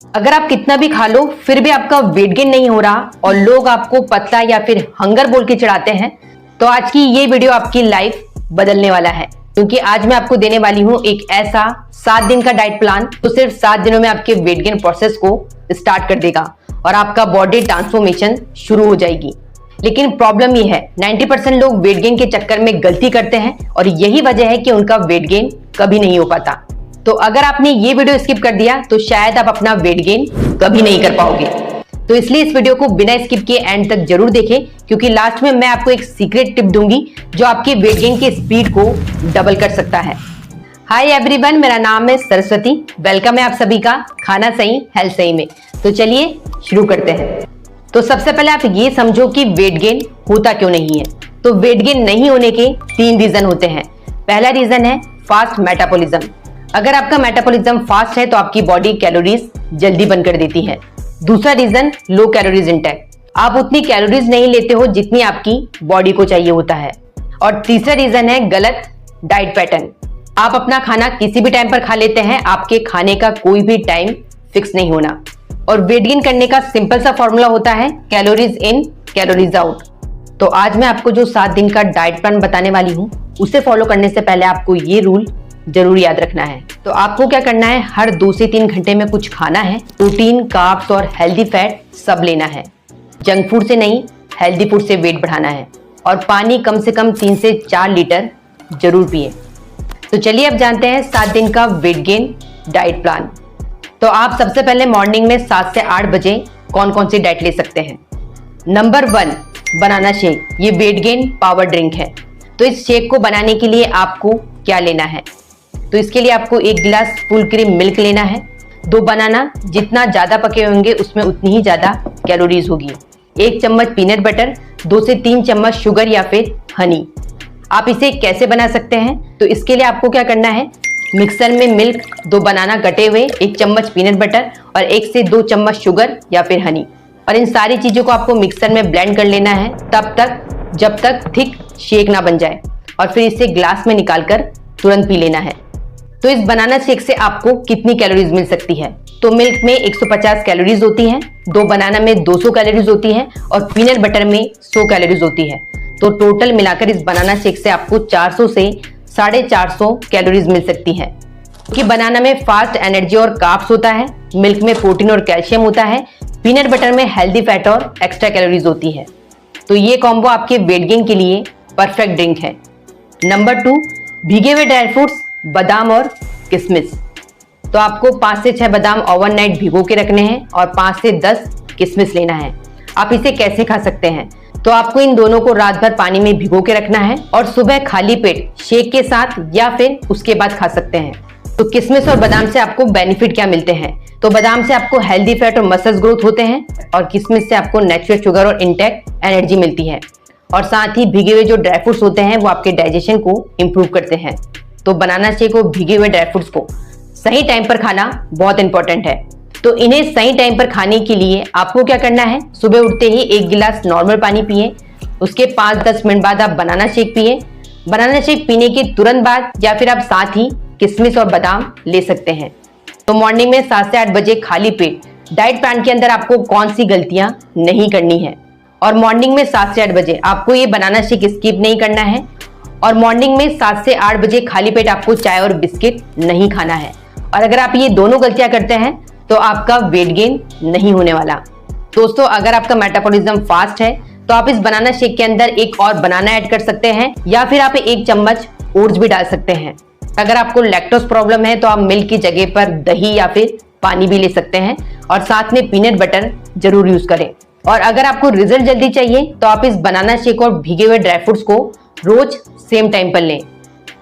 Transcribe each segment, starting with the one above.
अगर आप कितना भी खा लो फिर भी आपका वेट गेन नहीं हो रहा और लोग आपको पतला या फिर हंगर बोल के चिढ़ाते हैं, तो आज की ये वीडियो आपकी लाइफ बदलने वाला है। क्योंकि आज मैं आपको देने वाली हूँ एक ऐसा 7 दिन का डाइट प्लान तो सिर्फ 7 दिनों में आपके वेट गेन प्रोसेस को स्टार्ट कर देगा और आपका बॉडी ट्रांसफॉर्मेशन शुरू हो जाएगी। लेकिन प्रॉब्लम ये है 90% लोग वेट गेन के चक्कर में गलती करते हैं और यही वजह है कि उनका वेट गेन कभी नहीं हो पाता। तो अगर आपने ये वीडियो स्किप कर दिया तो शायद आप अपना वेट गेन कभी नहीं कर पाओगे। तो इसलिए इस वीडियो को बिना स्किप किए एंड तक जरूर देखें, क्योंकि लास्ट में मैं आपको एक सीक्रेट टिप दूंगी जो आपके वेट गेन की स्पीड को डबल कर सकता है। हाय एवरीवन, मेरा नाम है सरस्वती। वेलकम है आप सभी का खाना सही हेल्थ सही में। तो चलिए शुरू करते हैं। तो सबसे पहले आप ये समझो कि वेट गेन होता क्यों नहीं है। तो वेट गेन नहीं होने के 3 रीजन होते हैं। पहला रीजन है फास्ट मेटाबॉलिज्म। अगर आपका मेटाबॉलिज्म फास्ट है तो आपकी बॉडी कैलोरीज जल्दी बर्न कर देती है। दूसरा रीजन लो कैलोरीज इंटेक। आप उतनी कैलोरीज नहीं लेते हो जितनी आपकी बॉडी को चाहिए होता है। और तीसरा रीजन है गलत डाइट पैटर्न। आप अपना खाना किसी भी टाइम पर खा लेते हैं, आपके खाने का कोई भी टाइम फिक्स नहीं होना। और वेट गेन करने का सिंपल सा फॉर्मूला होता है कैलोरीज इन कैलोरीज आउट। तो आज मैं आपको जो 7 दिन का डाइट प्लान बताने वाली हूँ उसे फॉलो करने से पहले आपको ये रूल जरूर याद रखना है। तो आपको क्या करना है, हर 2 से 3 घंटे में कुछ खाना है। प्रोटीन, कार्ब्स और हेल्दी फैट सब लेना है। जंक फूड से नहीं, हेल्दी फूड से वेट बढ़ाना है। और पानी कम से कम 3 से 4 लीटर जरूर पिए। तो चलिए अब जानते हैं 7 दिन का वेट गेन डाइट प्लान। तो आप सबसे पहले मॉर्निंग में 7 से 8 बजे कौन कौन सी डाइट ले सकते हैं। Number 1, banana shake. ये वेट गेन पावर ड्रिंक है। तो इस शेक को बनाने के लिए आपको क्या लेना है, तो इसके लिए आपको 1 गिलास फुल क्रीम मिल्क लेना है। 2 बनाना, जितना ज्यादा पके होंगे उसमें उतनी ही ज्यादा कैलोरीज होगी। 1 चम्मच पीनट बटर, 2 से 3 चम्मच शुगर या फिर हनी। आप इसे कैसे बना सकते हैं, तो इसके लिए आपको क्या करना है, मिक्सर में मिल्क, 2 बनाना कटे हुए, 1 चम्मच पीनट बटर और 1 से 2 चम्मच शुगर या फिर हनी। और इन सारी चीजों को आपको मिक्सर में ब्लेंड कर लेना है तब तक जब तक थिक शेक ना बन जाए। और फिर इसे ग्लास में निकालकर तुरंत पी लेना है। तो इस बनाना शेक से आपको कितनी कैलोरीज मिल सकती है, तो मिल्क में 150 कैलोरीज होती हैं, 2 बनाना में 200 कैलोरीज होती हैं और पीनट बटर में 100 कैलोरीज होती है। तो टोटल मिलाकर इस बनाना शेक से आपको 400 से 450 कैलोरीज मिल सकती है। क्योंकि बनाना में फास्ट एनर्जी और कार्ब्स होता है, मिल्क में प्रोटीन और कैल्शियम होता है, पीनट बटर में हेल्दी फैट और एक्स्ट्रा कैलोरीज होती है। तो ये कॉम्बो आपके वेट गेन के लिए परफेक्ट ड्रिंक है। नंबर 2, भीगे हुए ड्राई फ्रूट्स, बादाम और किशमिश। तो आपको 5 से 6 बादाम ओवरनाइट भिगो के रखने हैं और 5 से 10 किशमिश लेना है। आप इसे कैसे खा सकते हैं, तो आपको इन दोनों को रात भर पानी में भिगो के रखना है और सुबह खाली पेट शेक के साथ या फिर उसके बाद खा सकते हैं। तो किशमिश और बादाम से आपको बेनिफिट क्या मिलते हैं, तो बादाम से आपको हेल्दी फैट और मसल्स ग्रोथ होते हैं और किशमिश से आपको नेचुरल शुगर और इंटैक्ट एनर्जी मिलती है। और साथ ही भीगे हुए जो ड्राई फ्रूट्स होते हैं वो आपके डाइजेशन को इम्प्रूव करते हैं। तो बनाना शेक और भीगे हुए ड्राई फ्रूट्स को सही टाइम पर खाना बहुत इंपॉर्टेंट है। तो इन्हें सही टाइम पर खाने के लिए आपको क्या करना है, सुबह उठते ही 1 गिलास नॉर्मल पानी पिए। उसके 5-10 मिनट बाद आप बनाना शेक पिए। बनाना शेक पीने के तुरंत बाद या फिर आप साथ ही किशमिश और बादाम ले सकते हैं। तो मॉर्निंग में 7 से 8 बजे खाली पेट डाइट प्लान के अंदर आपको कौन सी गलतियां नहीं करनी है। और मॉर्निंग में 7 से 8 बजे आपको ये बनाना शेक स्किप नहीं करना है। और मॉर्निंग में 7 से 8 बजे खाली पेट आपको चाय और बिस्किट नहीं खाना है। और अगर आप ये दोनों गलतियां करते हैं तो आपका वेट गेन नहीं होने वाला। दोस्तों, अगर आपका मेटाबॉलिज्म फास्ट है तो आप इस बनाना शेक के अंदर एक और बनाना ऐड कर सकते हैं या फिर आप 1 चम्मच ओट्स भी डाल सकते हैं। अगर आपको लैक्टोज प्रॉब्लम है तो आप मिल्क की जगह पर दही या फिर पानी भी ले सकते हैं और साथ में पीनट बटर जरूर यूज करें। और अगर आपको रिजल्ट जल्दी चाहिए तो आप इस बनाना शेक और भीगे हुए ड्राई फ्रूट्स को रोज सेम टाइम पर लें।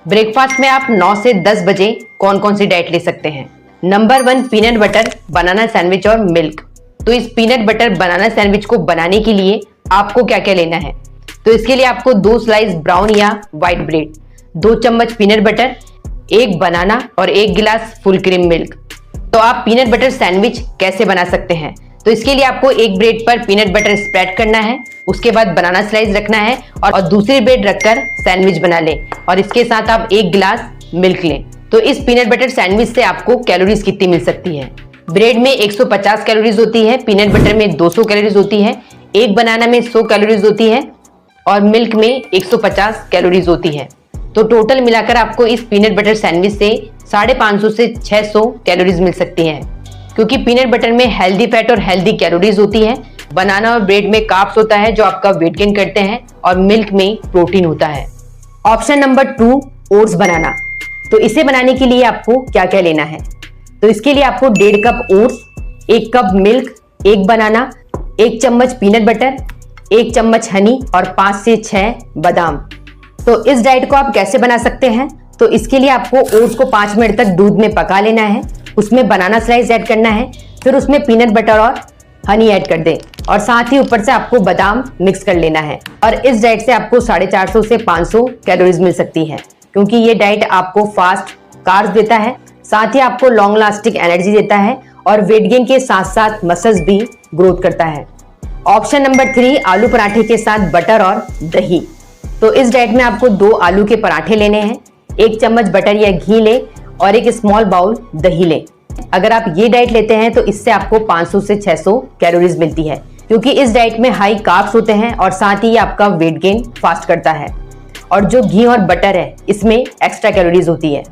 ब्रेकफास्ट में आप 9 से 10 बजे कौन कौन सी डाइट ले सकते हैं। नंबर 1, पीनट बटर बनाना सैंडविच और मिल्क। तो इस पीनट बटर बनाना सैंडविच को बनाने के लिए आपको क्या क्या लेना है, तो इसके लिए आपको 2 स्लाइस ब्राउन या व्हाइट ब्रेड, 2 चम्मच पीनट बटर, 1 बनाना और 1 गिलास फुल क्रीम मिल्क। तो आप पीनट बटर सैंडविच कैसे बना सकते हैं, तो इसके लिए आपको एक ब्रेड पर पीनट बटर स्प्रेड करना है, उसके बाद बनाना स्लाइस रखना है और दूसरी ब्रेड रखकर सैंडविच बना लें और इसके साथ आप 1 गिलास मिल्क लें। तो इस पीनट बटर सैंडविच से आपको कैलोरीज कितनी मिल सकती है, ब्रेड में 150 कैलोरीज होती है, पीनट बटर में 200 कैलोरीज होती है, एक बनाना में 100 कैलोरीज होती है और मिल्क में 150 कैलोरीज होती है। तो टोटल मिलाकर आपको इस पीनट बटर सैंडविच से 550 से 600 कैलोरीज मिल सकती हैं, क्योंकि पीनट बटर में हेल्दी फैट और हेल्दी कैलोरीज होती है। बनाना और ब्रेड में कार्ब्स होता है जो आपका वेट गेन करते हैं और मिल्क में प्रोटीन होता है। ऑप्शन नंबर 2, ओट्स बनाना। तो इसे बनाने के लिए आपको क्या क्या लेना है? तो इसके लिए आपको 1.5 कप ओट्स, 1 कप मिल्क, 1 बनाना, 1 चम्मच पीनट बटर, 1 चम्मच हनी और 5 से 6 बादाम। तो इस डाइट को आप कैसे बना सकते हैं? तो इसके लिए आपको ओट्स को 5 मिनट तक दूध में पका लेना है, उसमें बनाना स्लाइस ऐड करना है, फिर उसमें पीनट बटर और हनी ऐड कर दें और साथ ही ऊपर से आपको बादाम मिक्स कर लेना है। और इस डाइट से आपको 450 से 500 कैलोरीज मिल सकती है, क्योंकि ये डाइट आपको फास्ट कार्ब्स देता है, साथ ही आपको लॉन्ग लास्टिंग एनर्जी देता है और वेट गेन के साथ साथ मसल्स भी ग्रोथ करता है। ऑप्शन नंबर 3, आलू पराठे के साथ बटर और दही। तो इस डाइट में आपको 2 आलू के पराठे लेने हैं, 1 चम्मच बटर या घी ले और 1 स्मॉल बाउल दही ले। अगर आप ये डाइट लेते हैं तो इससे आपको 500 से 600 कैलोरीज मिलती है, क्योंकि इस डाइट में हाई कार्ब्स होते हैं और साथ ही आपका वेट गेन फास्ट करता है। और जो घी और बटर है इसमें एक्स्ट्रा कैलोरीज होती है।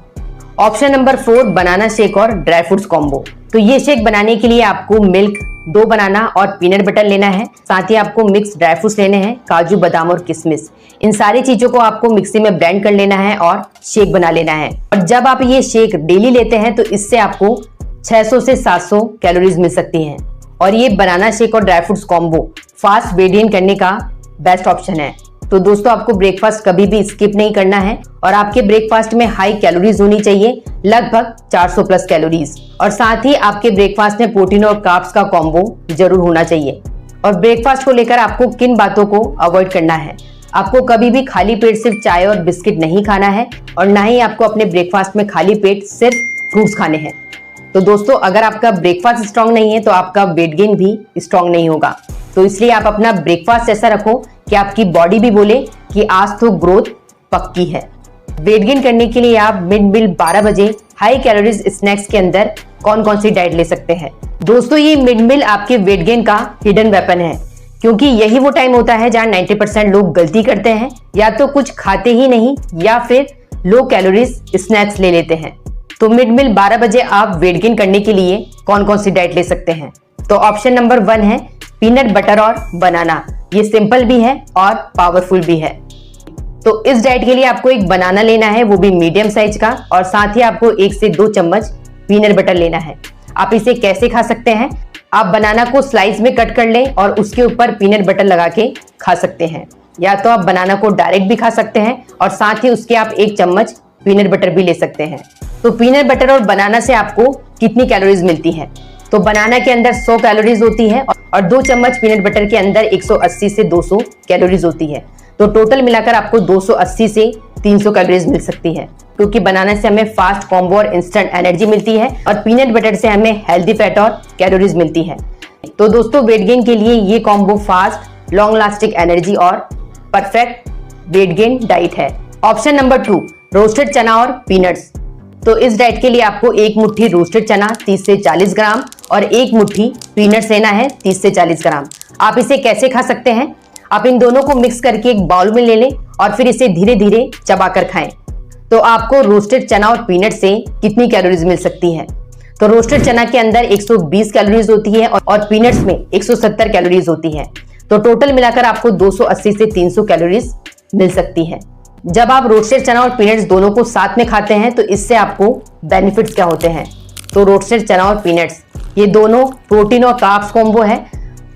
ऑप्शन नंबर 4, बनाना शेक और ड्राई फ्रूट्स कॉम्बो। तो ये शेक बनाने के लिए आपको मिल्क, 2 बनाना और पीनट बटर लेना है, साथ ही आपको मिक्स ड्राई फ्रूट्स लेने हैं, काजू, बादाम और किशमिश। इन सारी चीजों को आपको मिक्सी में ब्लेंड कर लेना है और शेक बना लेना है। और जब आप ये शेक डेली लेते हैं तो इससे आपको 600 से 700 कैलोरीज मिल सकती हैं। और ये बनाना शेक और dry fruits combo fast weight gain करने का बेस्ट ऑप्शन है। तो दोस्तों, आपको ब्रेकफास्ट कभी भी स्किप नहीं करना है और आपके ब्रेकफास्ट में हाई कैलोरीज होनी चाहिए, लगभग 400 प्लस कैलोरीज। और साथ ही आपके ब्रेकफास्ट में प्रोटीन और कार्ब्स का कॉम्बो जरूर होना चाहिए। और ब्रेकफास्ट को लेकर आपको किन बातों को अवॉइड करना है? आपको कभी भी खाली पेट सिर्फ चाय और बिस्किट नहीं खाना है और ना ही आपको अपने ब्रेकफास्ट में खाली पेट सिर्फ फ्रूट्स खाने हैं। तो दोस्तों, अगर आपका ब्रेकफास्ट स्ट्रांग नहीं है तो आपका वेट गेन भी स्ट्रांग नहीं होगा। तो इसलिए आप अपना ब्रेकफास्ट ऐसा रखो कि आपकी बॉडी भी बोले कि आज तो ग्रोथ पक्की है। वेट गेन करने के लिए आप मिड मील 12 बजे हाई कैलोरीज स्नैक्स के अंदर कौन कौन सी डाइट ले सकते हैं? दोस्तों, ये मिड मील आपके वेट गेन का हिडन वेपन है, क्योंकि यही वो टाइम होता है जहां 90% लोग गलती करते हैं, या तो कुछ खाते ही नहीं या फिर लो कैलोरीज स्नैक्स ले लेते हैं। तो मिड मील 12 बजे आप वेट गेन करने के लिए कौन कौन सी डाइट ले सकते हैं? तो ऑप्शन नंबर 1 है पीनट बटर और बनाना। ये सिंपल भी है और पावरफुल भी है। तो इस डाइट के लिए आपको 1 बनाना लेना है, वो भी मीडियम साइज का, और साथ ही आपको 1 से 2 चम्मच पीनट बटर लेना है। आप इसे कैसे खा सकते हैं? आप बनाना को स्लाइस में कट कर लें और उसके ऊपर पीनट बटर लगा के खा सकते हैं, या तो आप बनाना को डायरेक्ट भी खा सकते हैं और साथ ही उसके आप 1 चम्मच पीनट बटर भी ले सकते हैं। तो पीनट बटर और बनाना से आपको कितनी कैलोरीज मिलती है? तो बनाना के अंदर 100 कैलोरीज होती है और 2 चम्मच पीनट बटर के अंदर 180 से 200 कैलोरीज होती है। तो टोटल मिलाकर आपको 280 से 300 कैलोरीज मिल सकती है, क्योंकि बनाना से हमें फास्ट कॉम्बो और इंस्टेंट एनर्जी मिलती है और पीनट बटर से हमें हेल्दी फैट और कैलोरीज मिलती है। तो दोस्तों, वेट गेन के लिए ये combo fast, long lasting energy और परफेक्ट वेट गेन डाइट है। ऑप्शन नंबर 2, रोस्टेड चना और पीनट्स। तो इस डाइट के लिए आपको 1 मुट्ठी रोस्टेड चना 30 से 40 ग्राम और 1 मुट्ठी पीनट्स लेना है 30 से 40 ग्राम। आप इसे कैसे खा सकते हैं? आप इन दोनों को मिक्स करके एक बाउल में ले लें और फिर इसे धीरे धीरे चबाकर खाएं। तो आपको रोस्टेड चना और पीनट से कितनी कैलोरीज मिल सकती है? तो रोस्टेड चना के अंदर 120 कैलोरीज होती है और पीनट्स में 170 कैलोरीज होती है। तो टोटल मिलाकर आपको 280 से 300 कैलोरीज मिल सकती है। जब आप रोस्टेड चना और पीनट्स दोनों को साथ में खाते हैं तो इससे आपको बेनिफिट्स क्या होते हैं? तो रोस्टेड चना और पीनट्स, ये दोनों प्रोटीन और कार्ब्स कॉम्बो है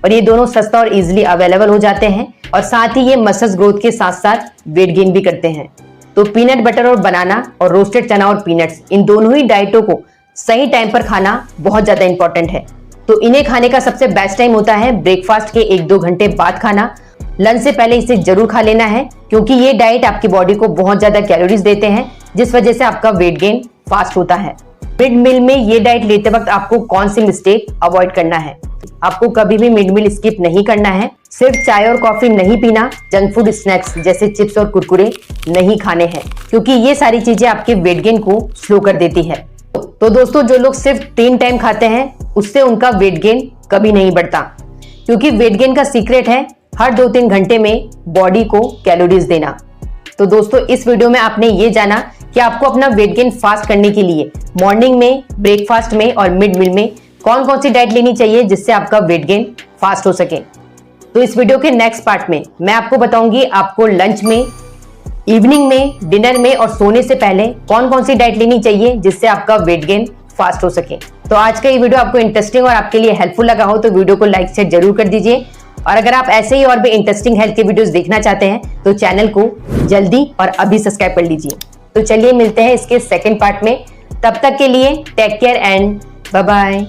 और ये दोनों सस्ता और इजीली अवेलेबल हो जाते हैं और साथ ही ये मसल्स ग्रोथ के साथ साथ वेट गेन भी करते हैं। तो पीनट बटर और बनाना और रोस्टेड चना और पीनट्स, इन दोनों ही डाइटों को सही टाइम पर खाना बहुत ज्यादा इंपॉर्टेंट है। तो इन्हें खाने का सबसे बेस्ट टाइम होता है ब्रेकफास्ट के 1-2 घंटे बाद खाना। लंच से पहले इसे जरूर खा लेना है, क्योंकि ये डाइट आपकी बॉडी को बहुत ज्यादा कैलोरीज देते हैं, जिस वजह से आपका वेट गेन फास्ट होता है। मिड मील में ये डाइट लेते वक्त आपको कौन सी मिस्टेक अवॉइड करना है? आपको कभी भी मिड मील स्किप नहीं करना है। सिर्फ चाय और कॉफी नहीं पीना, जंक फूड स्नैक्स जैसे चिप्स और कुरकुरे नहीं खाने हैं, क्योंकि ये सारी चीजें आपके वेट गेन को स्लो कर देती है। तो दोस्तों, जो लोग सिर्फ 3 टाइम खाते हैं उससे उनका वेट गेन कभी नहीं बढ़ता, क्योंकि वेट गेन का सीक्रेट है हर 2-3 घंटे में बॉडी को कैलोरीज देना। तो दोस्तों, इस वीडियो में आपने ये जाना कि आपको अपना वेट गेन फास्ट करने के लिए मॉर्निंग में, ब्रेकफास्ट में और मिड मील में कौन कौन सी डाइट लेनी चाहिए जिससे आपका वेट गेन फास्ट हो सके। तो इस वीडियो के नेक्स्ट पार्ट में मैं आपको बताऊंगी आपको लंच में, इवनिंग में, डिनर में और सोने से पहले कौन कौन सी डाइट लेनी चाहिए जिससे आपका वेट गेन फास्ट हो सके। तो आज का ये वीडियो आपको इंटरेस्टिंग और आपके लिए हेल्पफुल लगा हो तो वीडियो को लाइक शेयर जरूर कर दीजिए, और अगर आप ऐसे ही और भी इंटरेस्टिंग हेल्थ के वीडियोस देखना चाहते हैं तो चैनल को जल्दी और अभी सब्सक्राइब कर लीजिए। तो चलिए मिलते हैं इसके सेकंड पार्ट में, तब तक के लिए take care and bye bye.